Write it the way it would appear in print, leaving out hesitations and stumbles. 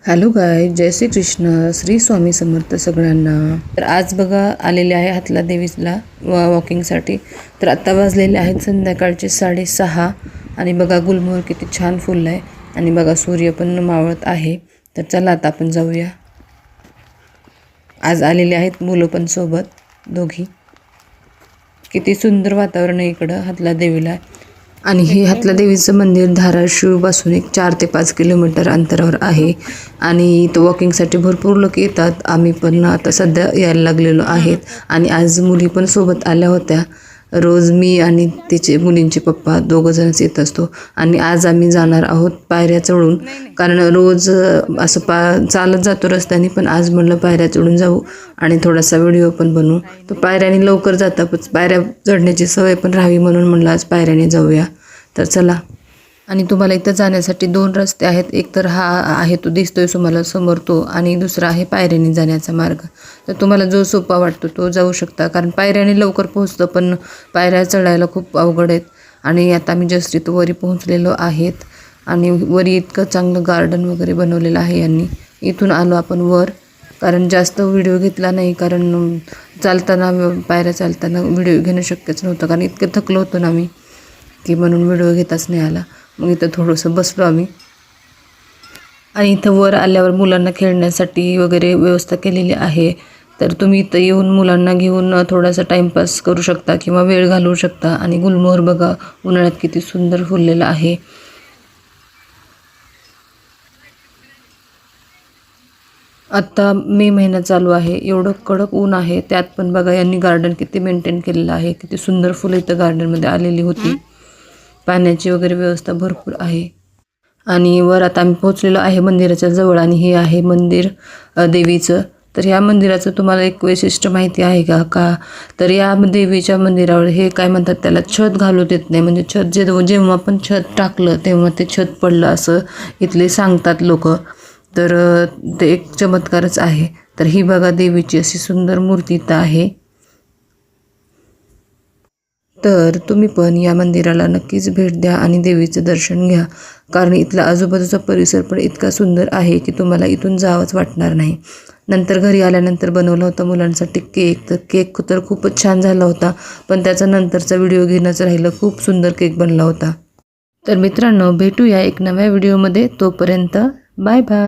Hello गाय, जय श्री कृष्ण, श्री स्वामी समर्थ सगळ्यांना। तर आज बघा आलेले आहे हातला देवीला वॉकिंगसाठी। तर आत्ता वाजलेले आहेत संध्याकाळचे 6:30 आणि बघा गुलमोहर किती छान फुललं आहे आणि बघा सूर्य पण मावळत आहे। तर चला आता आपण जाऊया। आज आलेले आहेत मुलं पण सोबत दोघी। किती सुंदर वातावरण आहे इकडं हातला देवीला। आणि हे हातला देवीचं मंदिर धाराशिवपासून एक 4 ते 5 किलोमीटर अंतरावर आहे आणि इथं वॉकिंगसाठी भरपूर लोक येतात। आम्ही पण आता सध्या यायला लागलेलो आहेत आणि आज मुली पण सोबत आल्या होत्या। रोज मी आणि तिचे मुलींचे पप्पा दोघंजणच येत असतो आणि आज आम्ही जाणार आहोत पायऱ्या चढून, कारण रोज असं चालत जातो रस्त्याने, पण आज म्हणलं पायऱ्या चढून जाऊ आणि थोडासा व्हिडिओ पण बनवू। तो पायऱ्याने लवकर जाता, पण पायऱ्या चढण्याची सवय पण राहावी म्हणून म्हणलं आज पायऱ्याने जाऊया। तर चला। आणि तुम्हाला इथं जाण्यासाठी 2 रस्ते आहेत। एक तर हा आहे तो दिसतोय तुम्हाला समोर तो, आणि दुसरा आहे पायऱ्याने जाण्याचा मार्ग। तर तुम्हाला जो सोपा वाटतो तो जाऊ शकता, कारण पायऱ्याने लवकर पोहोचतं, पण पायऱ्या चढायला खूप अवघड आहेत। आणि आता आम्ही जस्ट इथं वरी पोहोचलेलो आहेत आणि वरी इतकं चांगलं गार्डन वगैरे बनवलेलं आहे यांनी। इथून आलो आपण वर, कारण जास्त व्हिडिओ घेतला नाही, कारण चालताना पायऱ्या चालताना व्हिडिओ घेणं शक्यच नव्हतं, कारण इतकं थकलो होतो ना आम्ही की म्हणून व्हिडिओ घेताच नाही आला। मग इथं थोडंसं बसलो आम्ही आणि इथं वर आल्यावर मुलांना खेळण्यासाठी वगैरे व्यवस्था केलेली आहे। तर तुम्ही इथं येऊन मुलांना घेऊन थोडासा टाईमपास करू शकता किंवा वेळ घालवू शकता। आणि गुलमोहर बघा उन्हाळ्यात किती सुंदर फुललेलं आहे। आत्ता मे महिना चालू आहे, एवढं कडक ऊन आहे, त्यात पण बघा यांनी गार्डन किती मेंटेन केलेलं आहे। किती सुंदर फुलं इथं गार्डनमध्ये आलेली होती। पाण्याची वगैरे व्यवस्था भरपूर आहे। आणि वर आता आम्ही पोहोचलेलो आहे मंदिराच्या जवळ, आणि हे आहे मंदिर देवीचं। तर ह्या मंदिराचं तुम्हाला एक वैशिष्ट्य माहिती आहे का? तर या देवीच्या मंदिरावर हे काय म्हणतात त्याला, छत घालू देत नाही। म्हणजे छत जेव्हा पण छत टाकलं तेव्हा ते छत पडलं असं इथले सांगतात लोक। तर ते एक चमत्कारच आहे। तर ही बघा देवीची अशी सुंदर मूर्ती इथं आहे। तर तुम्ही पण या मंदिराला नक्कीच भेट द्या आणि देवीचं दर्शन घ्या, कारण इथला आजूबाजूचा परिसर पण इतका सुंदर आहे की तुम्हाला इथून जावंच वाटणार नाही। नंतर घरी आल्यानंतर बनवला होता मुलांसाठी केक। तर केक तर खूपच छान झाला होता, पण त्याचा नंतरचा व्हिडिओ घेणंच राहिलं। खूप सुंदर केक बनला होता। तर मित्रांनो, भेटूया एक नव्या व्हिडिओमध्ये। तोपर्यंत बाय बाय।